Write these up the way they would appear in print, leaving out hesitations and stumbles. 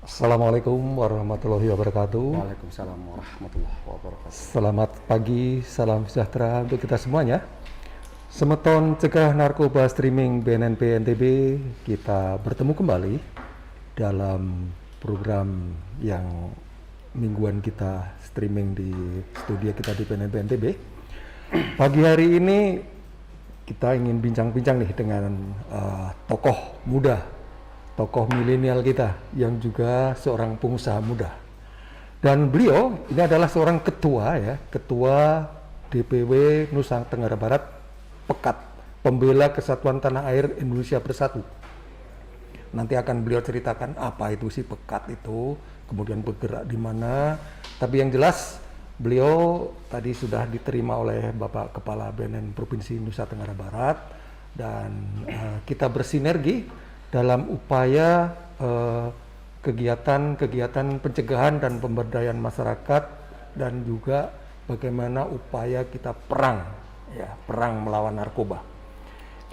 Assalamualaikum warahmatullahi wabarakatuh. Waalaikumsalam warahmatullahi wabarakatuh. Selamat pagi, salam sejahtera untuk kita semuanya. Semeton Cegah Narkoba Streaming BNNP NTB, kita bertemu kembali dalam program yang mingguan kita streaming di studio kita di BNNP NTB. Pagi hari ini kita ingin bincang-bincang nih dengan tokoh muda, tokoh milenial kita yang juga seorang pengusaha muda. Dan beliau ini adalah seorang ketua DPW Nusa Tenggara Barat Pekat, pembela kesatuan tanah air Indonesia Bersatu. Nanti akan beliau ceritakan apa itu sih Pekat itu, kemudian bergerak di mana. Tapi yang jelas beliau tadi sudah diterima oleh Bapak Kepala BNN Provinsi Nusa Tenggara Barat dan kita bersinergi dalam upaya kegiatan pencegahan dan pemberdayaan masyarakat dan juga bagaimana upaya kita perang melawan narkoba.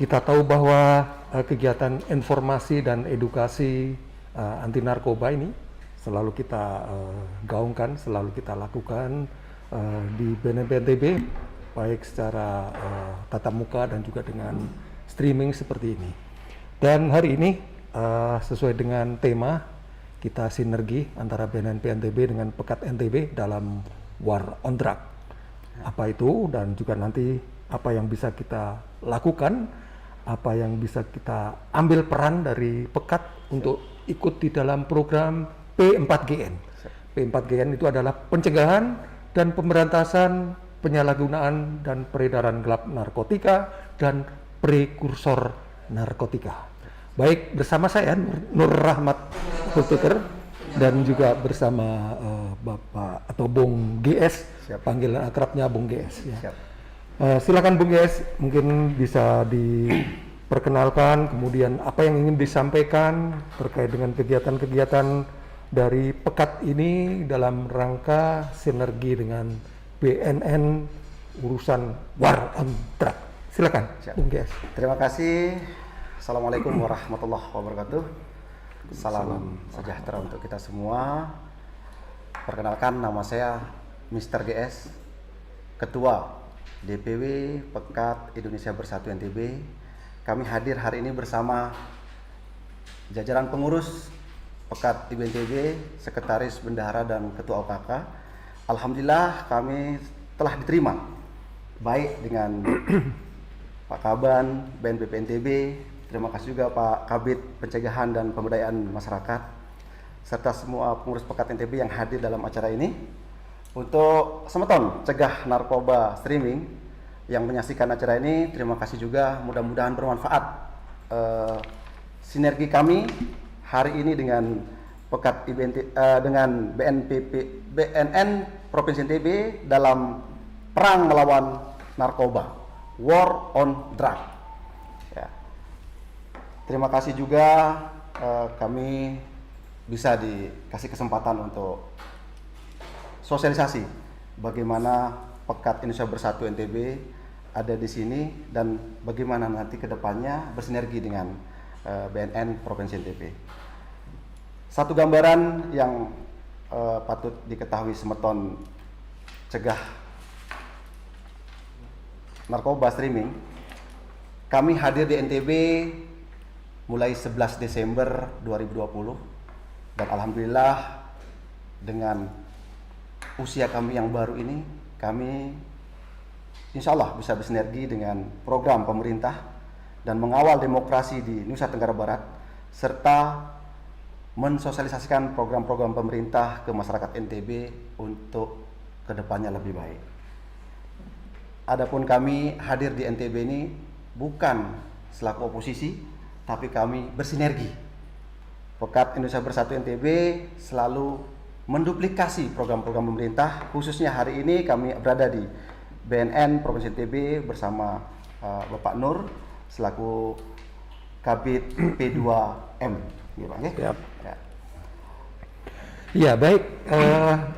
Kita tahu bahwa kegiatan informasi dan edukasi anti narkoba ini selalu kita gaungkan, selalu kita lakukan di BNNP NTB, baik secara tatap muka dan juga dengan streaming seperti ini. Dan hari ini sesuai dengan tema kita sinergi antara BNNP NTB dengan Pekat NTB dalam War on Drug. Apa itu dan juga nanti apa yang bisa kita lakukan, apa yang bisa kita ambil peran dari Pekat untuk ikut di dalam program P4GN. P4GN itu adalah pencegahan dan pemberantasan penyalahgunaan dan peredaran gelap narkotika dan prekursor narkotika. Baik, bersama saya Nur Rahmat Kultuker dan juga bersama Bapak atau Bung GS. Siap. Panggilan akrabnya Bung GS ya. Siap. Silakan Bung GS, mungkin bisa diperkenalkan kemudian apa yang ingin disampaikan terkait dengan kegiatan-kegiatan dari Pekat ini dalam rangka sinergi dengan BNN urusan War on Drug. Silakan Bung GS. Terima kasih. Assalamualaikum warahmatullahi wabarakatuh. Salam sejahtera untuk kita semua. Perkenalkan, nama saya Mr. GS, Ketua DPW Pekat Indonesia Bersatu NTB. Kami hadir hari ini bersama jajaran pengurus Pekat IBNTB, Sekretaris Bendahara dan Ketua OKK. Alhamdulillah kami telah diterima baik dengan Pak Kaban, BNPP NTB. Terima kasih juga Pak Kabid Pencegahan dan Pemberdayaan Masyarakat serta semua pengurus Pekat NTB yang hadir dalam acara ini. Untuk Semeton Cegah Narkoba Streaming yang menyaksikan acara ini, terima kasih juga, mudah-mudahan bermanfaat sinergi kami hari ini dengan Pekat dengan BNN Provinsi NTB dalam perang melawan narkoba, War on Drug. Ya. Terima kasih juga kami bisa dikasih kesempatan untuk sosialisasi bagaimana Pekat Indonesia Bersatu NTB ada di sini dan bagaimana nanti kedepannya bersinergi dengan BNN Provinsi NTB. Satu gambaran yang patut diketahui Semeton Cegah Narkoba Streaming, kami hadir di NTB mulai 11 Desember 2020 dan alhamdulillah dengan usia kami yang baru ini, kami insya Allah bisa bersinergi dengan program pemerintah dan mengawal demokrasi di Nusa Tenggara Barat serta mensosialisasikan program-program pemerintah ke masyarakat NTB untuk kedepannya lebih baik. Adapun kami hadir di NTB ini bukan selaku oposisi, tapi kami bersinergi. Pekat Indonesia Bersatu NTB selalu menduplikasi program-program pemerintah, khususnya hari ini kami berada di BNN Provinsi NTB bersama Bapak Nur selaku Kabid P2M. Ya. Ya baik,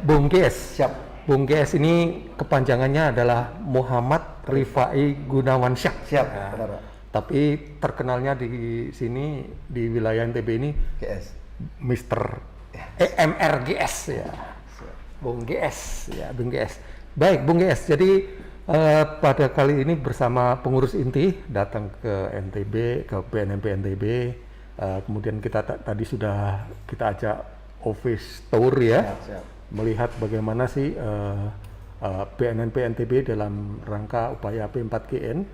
Bung GS. Siap. Bung GS ini kepanjangannya adalah Muhammad Rifai Gunawansyah. Siap. Ya. Benar, Pak. Tapi terkenalnya di sini di wilayah NTB ini GS. Mr. MRGS ya. Bung GS ya, Bung GS. Baik, Bung GS. Jadi pada kali ini bersama pengurus inti datang ke NTB, ke BNNP NTB. Kemudian kita tadi sudah kita ajak office tour ya, melihat bagaimana sih BNNP NTB dalam rangka upaya P4GN.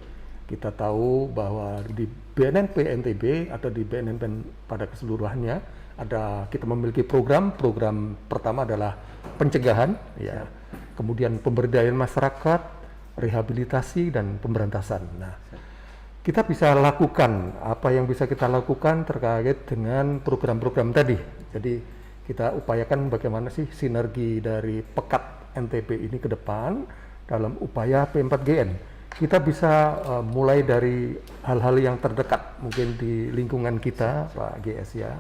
Kita tahu bahwa di BNNP NTB atau di BNNP pada keseluruhannya kita memiliki program pertama adalah pencegahan, ya, kemudian pemberdayaan masyarakat, rehabilitasi dan pemberantasan. Nah, kita bisa lakukan apa yang bisa kita lakukan terkait dengan program-program tadi. Jadi kita upayakan bagaimana sih sinergi dari Pekat NTB ini ke depan dalam upaya P4GN. Kita bisa mulai dari hal-hal yang terdekat, mungkin di lingkungan kita, Pak GS ya,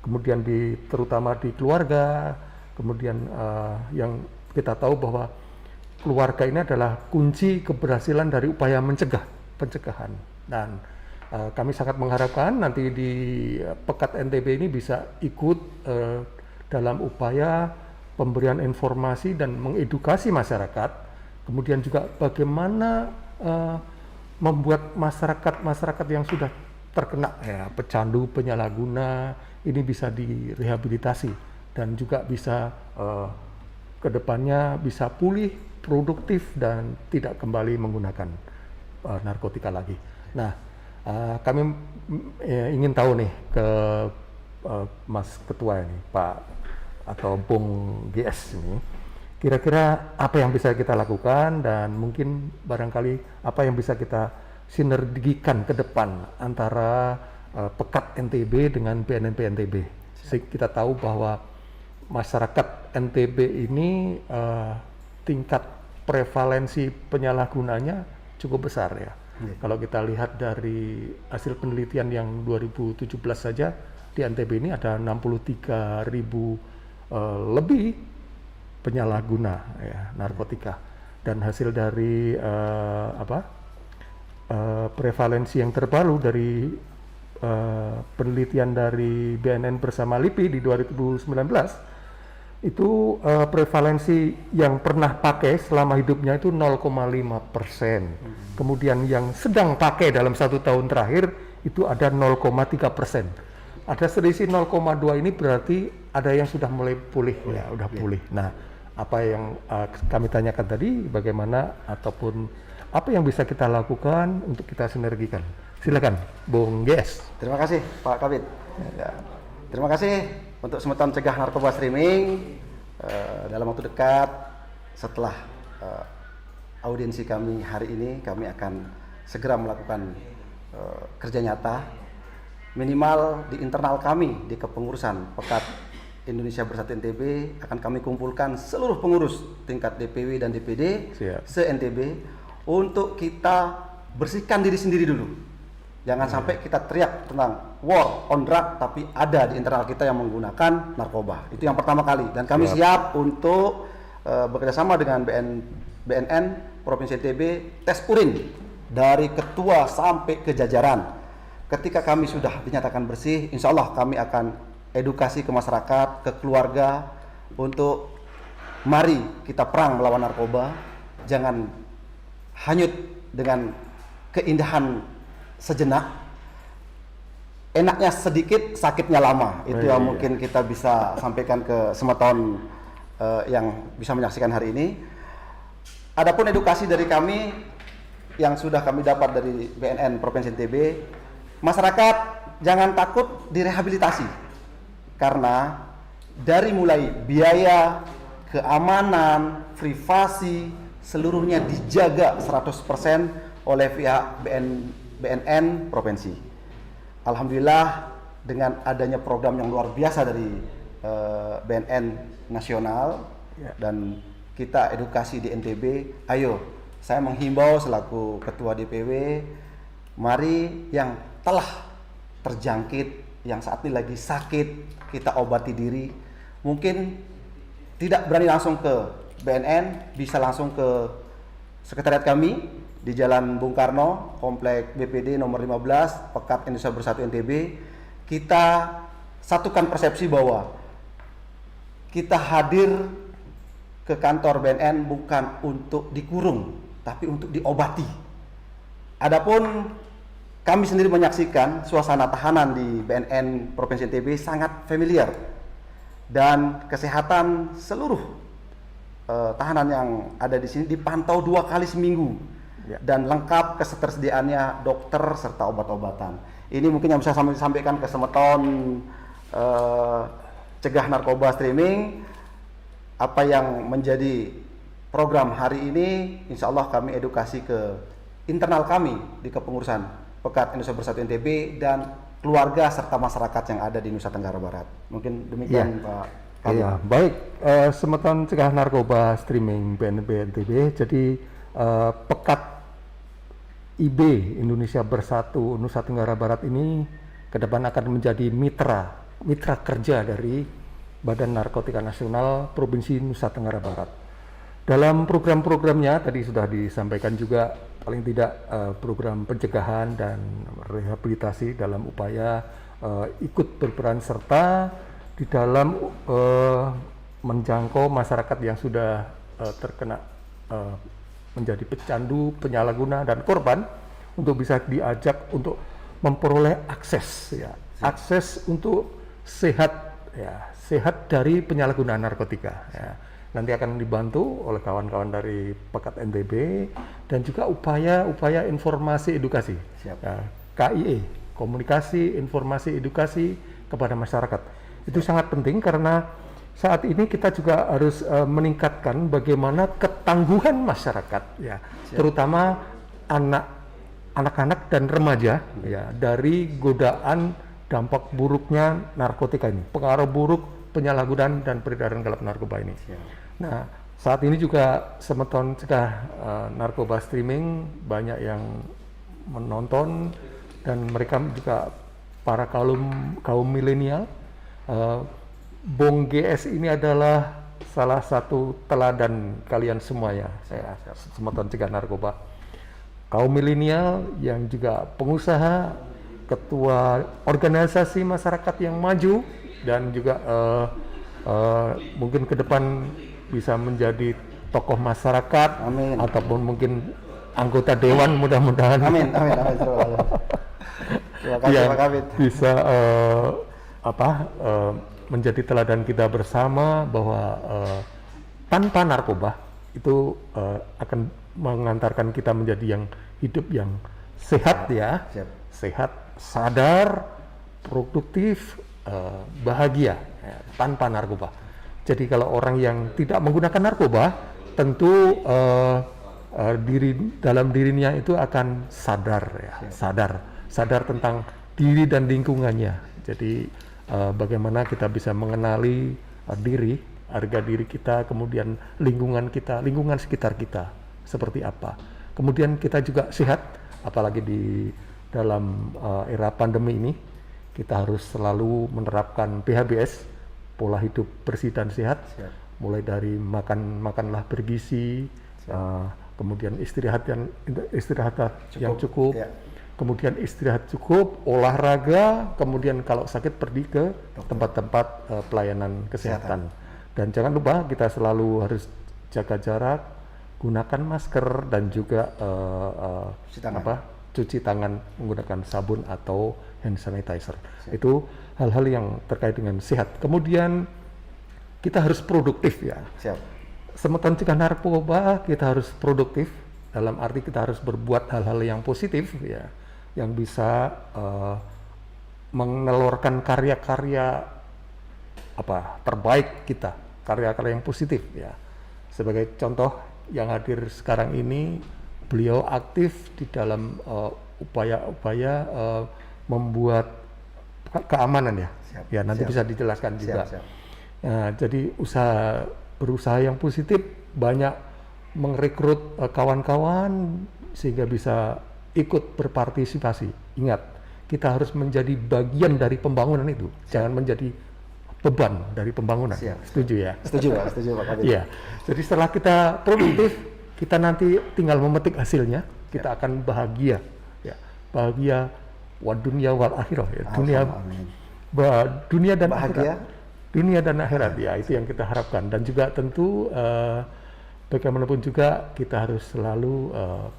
kemudian terutama di keluarga, kemudian yang kita tahu bahwa keluarga ini adalah kunci keberhasilan dari upaya pencegahan. Dan kami sangat mengharapkan nanti di Pekat NTB ini bisa ikut dalam upaya pemberian informasi dan mengedukasi masyarakat. Kemudian juga bagaimana membuat masyarakat yang sudah terkena ya pecandu, penyalahguna ini bisa direhabilitasi dan juga bisa kedepannya bisa pulih, produktif dan tidak kembali menggunakan narkotika lagi. Nah, kami ingin tahu nih ke Mas Ketua ini, Pak atau Bung GS ini. Kira-kira apa yang bisa kita lakukan dan mungkin barangkali apa yang bisa kita sinergikan ke depan antara Pekat NTB dengan BNNP NTB. Kita tahu bahwa masyarakat NTB ini tingkat prevalensi penyalahgunanya cukup besar ya. Kalau kita lihat dari hasil penelitian yang 2017 saja di NTB ini ada 63.000 lebih penyalahguna ya, narkotika, dan hasil dari prevalensi yang terbaru dari penelitian dari BNN bersama LIPI di 2019 itu prevalensi yang pernah pakai selama hidupnya itu 0,5%. Kemudian yang sedang pakai dalam 1 tahun terakhir itu ada 0,3%. Ada selisih 0,2 ini berarti ada yang sudah mulai pulih ya, udah pulih. Nah, apa yang kami tanyakan tadi, bagaimana ataupun apa yang bisa kita lakukan untuk kita sinergikan. Silakan, Bung GS. Terima kasih, Pak Kabid. Ya. Terima kasih untuk Semeton Cegah Narkoba Streaming. Dalam waktu dekat, setelah audiensi kami hari ini, kami akan segera melakukan kerja nyata. Minimal di internal kami, di kepengurusan Pekat Indonesia Bersatu NTB, akan kami kumpulkan seluruh pengurus tingkat DPW dan DPD se-NTB untuk kita bersihkan diri sendiri dulu. Jangan sampai kita teriak tentang war on drug tapi ada di internal kita yang menggunakan narkoba. Itu yang pertama kali, dan kami siap untuk bekerjasama dengan BNN Provinsi NTB tes urin dari ketua sampai ke jajaran. Ketika kami sudah dinyatakan bersih, insya Allah kami akan edukasi ke masyarakat, ke keluarga untuk mari kita perang melawan narkoba. Jangan hanyut dengan keindahan sejenak, enaknya sedikit, sakitnya lama. Itu yang mungkin kita bisa sampaikan ke Semeton yang bisa menyaksikan hari ini. Adapun edukasi dari kami yang sudah kami dapat dari BNN Provinsi NTB, masyarakat jangan takut direhabilitasi. Karena dari mulai biaya, keamanan, privasi, seluruhnya dijaga 100% oleh pihak BNN Provinsi. Alhamdulillah dengan adanya program yang luar biasa dari BNN Nasional dan kita edukasi di NTB, ayo saya menghimbau selaku Ketua DPW, mari yang telah terjangkit, yang saat ini lagi sakit, kita obati diri. Mungkin tidak berani langsung ke BNN, bisa langsung ke sekretariat kami di Jalan Bung Karno, Komplek BPD nomor 15, Pekat Indonesia Bersatu NTB. Kita satukan persepsi bahwa kita hadir ke kantor BNN bukan untuk dikurung, tapi untuk diobati. Adapun kami sendiri menyaksikan suasana tahanan di BNN Provinsi NTB sangat familiar, dan kesehatan seluruh tahanan yang ada di sini dipantau 2 kali seminggu, dan lengkap ketersediaannya dokter serta obat-obatan. Ini mungkin yang bisa kami sampaikan ke Semeton Cegah Narkoba Streaming. Apa yang menjadi program hari ini, insya Allah kami edukasi ke internal kami di kepengurusan Pekat Indonesia Bersatu NTB dan keluarga serta masyarakat yang ada di Nusa Tenggara Barat. Mungkin demikian Pak Kabit. Iya, baik. Semeton Cegah Narkoba Streaming BNB NTB. Jadi Pekat IB Indonesia Bersatu Nusa Tenggara Barat ini ke depan akan menjadi mitra kerja dari Badan Narkotika Nasional Provinsi Nusa Tenggara Barat. Dalam program-programnya tadi sudah disampaikan juga, paling tidak program pencegahan dan rehabilitasi dalam upaya ikut berperan serta di dalam menjangkau masyarakat yang sudah terkena menjadi pecandu, penyalahguna dan korban, untuk bisa diajak untuk memperoleh akses, ya, akses untuk sehat, ya, sehat dari penyalahgunaan narkotika. Ya. Nanti akan dibantu oleh kawan-kawan dari Pekat NTB dan juga upaya informasi edukasi, ya, KIE, komunikasi, informasi, edukasi kepada masyarakat. Itu sangat penting karena saat ini kita juga harus meningkatkan bagaimana ketangguhan masyarakat, ya, terutama anak-anak dan remaja, ya, dari godaan dampak buruknya narkotika ini, pengaruh buruk penyalahgunaan dan peredaran gelap narkoba ini. Nah, saat ini juga Semeton Cegah Narkoba Streaming banyak yang menonton, dan mereka juga para kaum milenial. Bong GS ini adalah salah satu teladan kalian semua, ya, saya Semeton Cegah Narkoba. Kaum milenial yang juga pengusaha, ketua organisasi masyarakat yang maju, dan juga mungkin ke depan bisa menjadi tokoh masyarakat. Amin. Ataupun mungkin anggota dewan, mudah-mudahan. Amin. Terima kasih, ya, Pak Kabit. bisa menjadi teladan kita bersama bahwa tanpa narkoba itu akan mengantarkan kita menjadi yang hidup yang sehat, ya. Siap. Sehat, sadar, produktif, bahagia, ya, tanpa narkoba. Jadi kalau orang yang tidak menggunakan narkoba, tentu dalam dirinya itu akan sadar, ya, sadar tentang diri dan lingkungannya. Jadi bagaimana kita bisa mengenali diri, harga diri kita, kemudian lingkungan kita, lingkungan sekitar kita seperti apa. Kemudian kita juga sehat, apalagi di dalam era pandemi ini. Kita harus selalu menerapkan PHBS, pola hidup bersih dan sehat. Mulai dari makanlah bergizi, kemudian istirahat yang cukup, ya. Kemudian istirahat cukup, olahraga, kemudian kalau sakit pergi ke tempat-tempat pelayanan kesehatan. Dan jangan lupa kita selalu harus jaga jarak, gunakan masker, dan juga cuci tangan menggunakan sabun atau hand sanitizer. Itu hal-hal yang terkait dengan sehat. Kemudian kita harus produktif, ya. Semeton Cegah Narkoba kita harus produktif, dalam arti kita harus berbuat hal-hal yang positif, ya, yang bisa menelurkan karya-karya terbaik kita, karya-karya yang positif, ya. Sebagai contoh yang hadir sekarang ini, beliau aktif di dalam upaya-upaya membuat keamanan, ya. Ya, nanti bisa dijelaskan juga. Nah, jadi berusaha yang positif, banyak merekrut kawan-kawan sehingga bisa ikut berpartisipasi. Ingat, kita harus menjadi bagian dari pembangunan itu, jangan menjadi beban dari pembangunan. Setuju, ya? Setuju Pak Kabit. Iya. Jadi setelah kita produktif, kita nanti tinggal memetik hasilnya, kita akan bahagia, ya. Bahagia wa dunya wal akhirah, ya. Dunia dan bahagia akhirat. dunia dan akhirat. Ya, itu yang kita harapkan. Dan juga tentu bagaimanapun juga kita harus selalu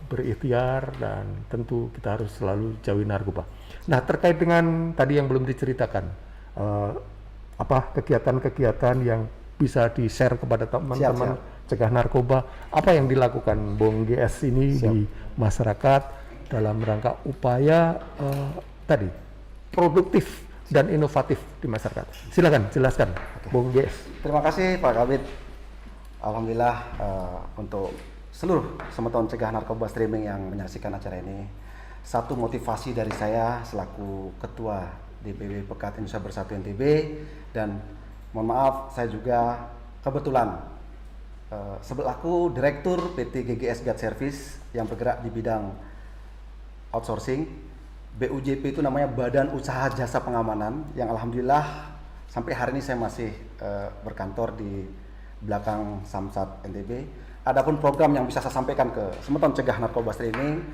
berikhtiar dan tentu kita harus selalu jauhi narkoba. Nah, terkait dengan tadi yang belum diceritakan, apa kegiatan-kegiatan yang bisa di-share kepada teman-teman cegah narkoba, apa yang dilakukan Bung GS ini di masyarakat dalam rangka upaya tadi produktif dan inovatif di masyarakat. Silakan jelaskan, Bung GS. Terima kasih Pak Kabid. Alhamdulillah untuk seluruh semeton cegah narkoba streaming yang menyaksikan acara ini, satu motivasi dari saya selaku Ketua DPW Pekat Indonesia Bersatu NTB, dan mohon maaf saya juga kebetulan selaku Direktur PT GGS Guard Service yang bergerak di bidang outsourcing. BUJP itu namanya Badan Usaha Jasa Pengamanan, yang alhamdulillah sampai hari ini saya masih berkantor di belakang Samsat NTB. Adapun program yang bisa saya sampaikan ke semeton cegah narkoba streaming,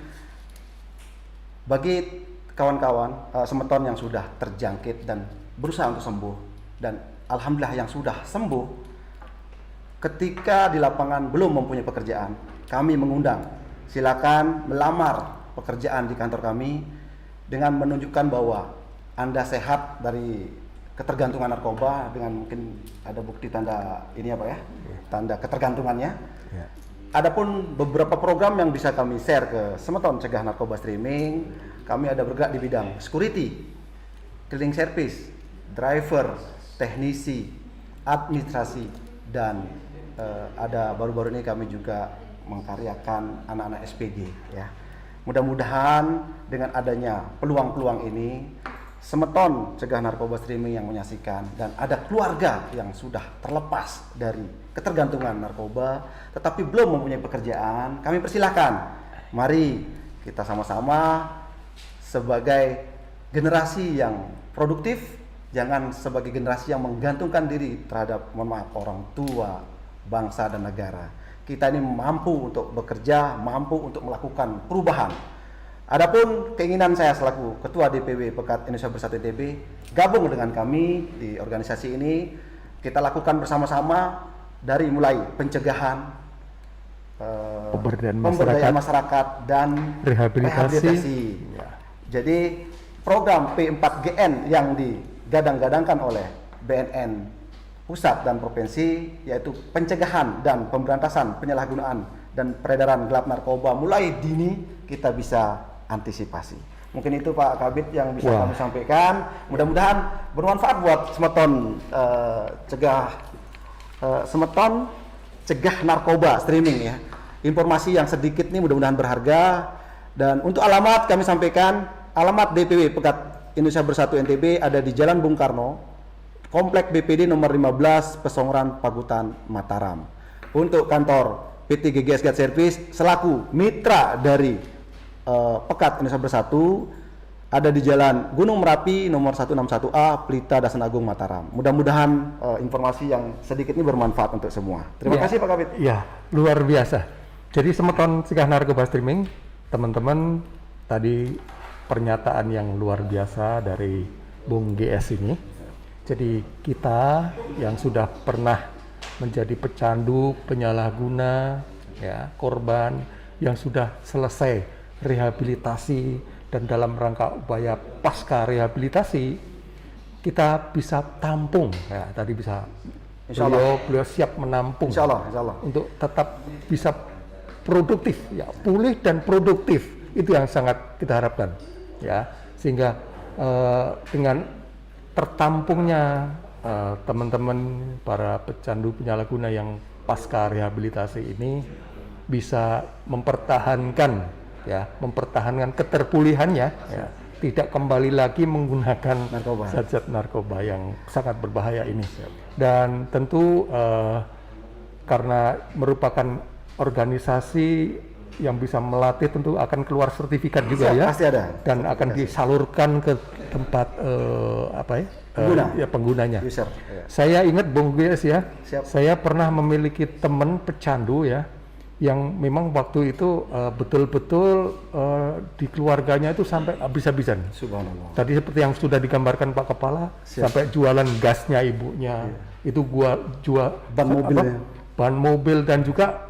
bagi kawan-kawan semeton yang sudah terjangkit dan berusaha untuk sembuh, dan alhamdulillah yang sudah sembuh, ketika di lapangan belum mempunyai pekerjaan, kami mengundang silakan melamar pekerjaan di kantor kami dengan menunjukkan bahwa Anda sehat dari ketergantungan narkoba, dengan mungkin ada bukti tanda ini apa ya, tanda ketergantungannya. Ya. Adapun beberapa program yang bisa kami share ke semeton cegah narkoba streaming, kami ada bergerak di bidang security, cleaning service, driver, teknisi, administrasi, dan ada baru-baru ini kami juga mengkaryakan anak-anak SPG ya. Mudah-mudahan dengan adanya peluang-peluang ini, semeton cegah narkoba streaming yang menyaksikan dan ada keluarga yang sudah terlepas dari ketergantungan narkoba tetapi belum mempunyai pekerjaan, kami persilahkan, mari kita sama-sama sebagai generasi yang produktif, jangan sebagai generasi yang menggantungkan diri terhadap, mohon maaf, orang tua, bangsa dan negara. Kita ini mampu untuk bekerja, mampu untuk melakukan perubahan. Adapun keinginan saya selaku Ketua DPW Pekat Indonesia Bersatu NTB, gabung dengan kami di organisasi ini, kita lakukan bersama-sama dari mulai pencegahan, pemberdayaan masyarakat dan rehabilitasi. Ya. Jadi program P4GN yang digadang-gadangkan oleh BNN pusat dan provinsi, yaitu pencegahan dan pemberantasan penyalahgunaan dan peredaran gelap narkoba, mulai dini kita bisa antisipasi. Mungkin itu Pak Kabid yang bisa kami sampaikan. Mudah-mudahan bermanfaat buat semeton semeton cegah narkoba streaming ya. Informasi yang sedikit ini mudah-mudahan berharga. Dan untuk alamat kami sampaikan, alamat DPW Pekat Indonesia Bersatu NTB ada di Jalan Bung Karno, Komplek BPD nomor 15, Pesongoran, Pagutan, Mataram. Untuk kantor PT GGS Guard Service selaku mitra dari Pekat Indonesia Bersatu ada di Jalan Gunung Merapi nomor 161A, Pelita, Dasan Agung, Mataram. Mudah-mudahan informasi yang sedikit ini bermanfaat untuk semua. Terima kasih Pak Kabid. Ya, luar biasa. Jadi semeton cegah narkoba streaming, teman-teman, tadi pernyataan yang luar biasa dari Bung GS ini. Jadi kita yang sudah pernah menjadi pecandu, penyalahguna, ya, korban yang sudah selesai rehabilitasi dan dalam rangka upaya pasca rehabilitasi, kita bisa tampung, ya, tadi bisa beliau siap menampung, Insya Allah. untuk tetap bisa produktif, ya, pulih dan produktif. Itu yang sangat kita harapkan, ya, sehingga dengan tertampungnya teman-teman para pecandu penyalahguna yang pasca rehabilitasi ini bisa mempertahankan keterpulihannya, ya, tidak kembali lagi menggunakan zat-zat narkoba yang sangat berbahaya ini. Dan tentu karena merupakan organisasi yang bisa melatih, tentu akan keluar sertifikat juga. Ya, pasti ada, dan akan disalurkan ke tempat penggunanya. User, ya. Saya ingat Bung GS ya, saya pernah memiliki teman pecandu ya yang memang waktu itu betul-betul di keluarganya itu sampai habis-habisan. Subhanallah. Tadi seperti yang sudah digambarkan Pak Kepala, Siap. sampai jualan gasnya ibunya, itu gua jual Ban mobilnya. ban mobil dan juga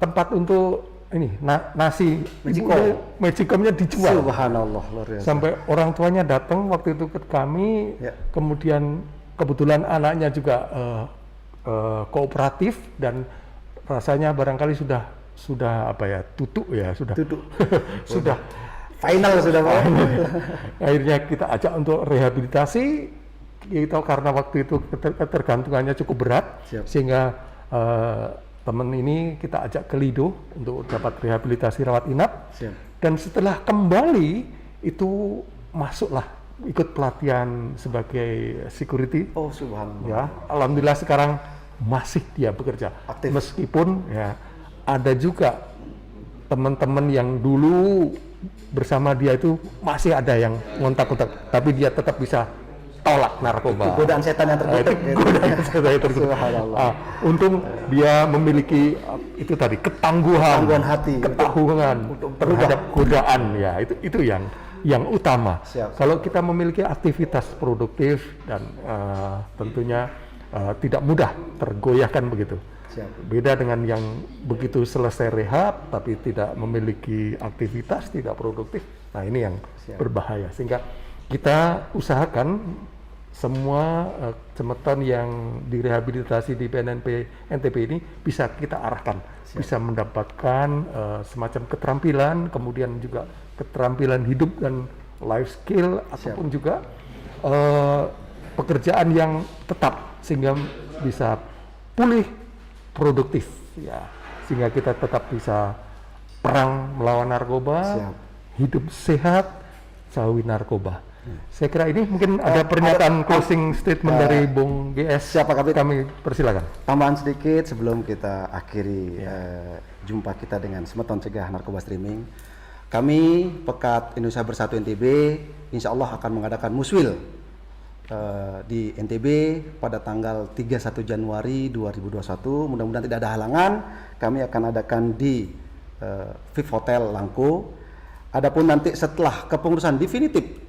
tempat untuk ini nasi magicom-nya dijual. Subhanallah, luar biasa. Sampai orang tuanya datang waktu itu ke kami, Ya. kemudian kebetulan anaknya juga kooperatif dan rasanya barangkali sudah apa ya, tutup ya, sudah Tutup. sudah Final sudah Pak. akhirnya kita ajak untuk rehabilitasi kita karena waktu itu ketergantungannya cukup berat. Siap. Sehingga teman ini kita ajak ke Lido untuk dapat rehabilitasi rawat inap. Siap. Dan setelah kembali itu masuklah ikut pelatihan sebagai security. Oh, subhanallah. Ya, alhamdulillah sekarang masih dia bekerja. Aktif. Meskipun ya ada juga teman-teman yang dulu bersama dia itu masih ada yang ngontak-ngontak, tapi dia tetap bisa tolak narkoba. Godaan setan yang terkutuk. Itu godaan setan yang terkutuk. Subhanallah. Untung dia memiliki itu tadi ketangguhan hati. ketahuan Untuk terhadap godaan, ya itu yang utama. Siap. Kalau kita memiliki aktivitas produktif dan tentunya tidak mudah tergoyahkan begitu. Siap. Beda dengan yang begitu selesai rehab tapi tidak memiliki aktivitas, tidak produktif. Nah, ini yang Siap. berbahaya. Sehingga kita usahakan semua cemeton yang direhabilitasi di PNNP NTP ini bisa kita arahkan, bisa mendapatkan semacam keterampilan, kemudian juga keterampilan hidup dan life skill, ataupun juga pekerjaan yang tetap sehingga bisa pulih, produktif, ya, sehingga kita tetap bisa perang melawan narkoba, Siap. hidup sehat, jauhi narkoba. Saya kira ini mungkin ada pernyataan closing statement dari Bung GS. Siapa Kabit? Kami persilakan. Tambahan sedikit sebelum kita akhiri jumpa kita dengan Semeton Cegah Narkoba Streaming. Kami Pekat Indonesia Bersatu NTB insya Allah akan mengadakan muswil di NTB pada tanggal 31 Januari 2021. Mudah-mudahan tidak ada halangan. Kami akan adakan di VIP Hotel Langko. Adapun nanti setelah kepengurusan definitif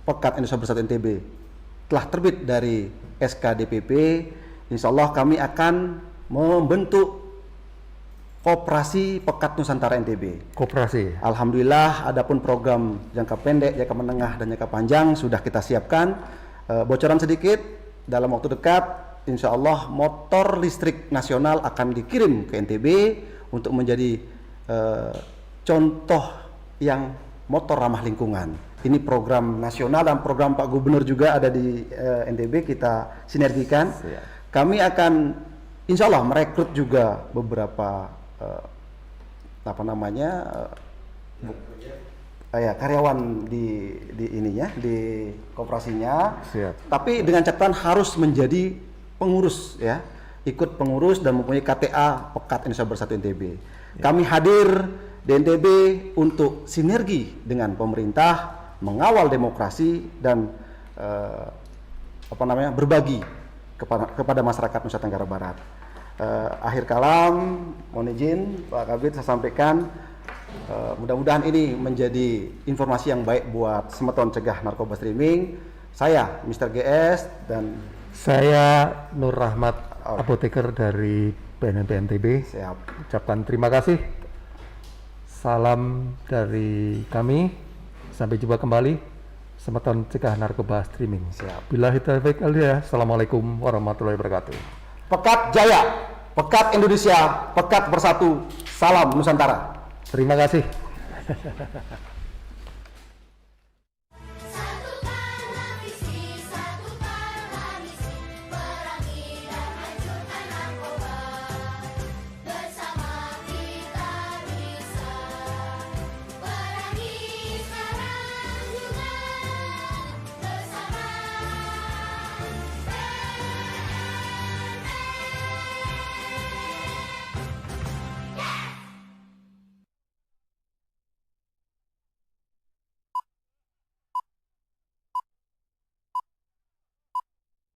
Pekat Indonesia Bersatu NTB telah terbit dari SK DPP, insya Allah kami akan membentuk Koperasi Pekat Nusantara NTB. Koperasi. Alhamdulillah, adapun program jangka pendek, jangka menengah, dan jangka panjang sudah kita siapkan. Bocoran sedikit, dalam waktu dekat, insya Allah motor listrik nasional akan dikirim ke NTB untuk menjadi contoh yang motor ramah lingkungan. Ini program nasional dan program Pak Gubernur juga ada di NTB, kita sinergikan. Siap. Kami akan insya Allah merekrut juga beberapa karyawan di ininya, di koperasinya. Siap. Tapi dengan catatan harus menjadi pengurus, ya, ikut pengurus dan mempunyai KTA Pekat Indonesia Bersatu NTB. Kami hadir di NTB untuk sinergi dengan pemerintah, mengawal demokrasi dan berbagi kepada masyarakat Nusa Tenggara Barat. Akhir kalam, mohon izin Pak Kabit saya sampaikan, mudah-mudahan ini menjadi informasi yang baik buat Semeton Cegah Narkoba Streaming. Saya Mr. GS dan Saya Nur Rahmat, apoteker dari PNNP NTB. siap. Ucapkan terima kasih. Salam dari kami. Sampai jumpa kembali. Semeton Cegah Narkoba Streaming. Siap. Billahi taufiq wal hidayah. Assalamualaikum warahmatullahi wabarakatuh. Pekat Jaya, Pekat Indonesia, Pekat Bersatu, salam Nusantara. Terima kasih.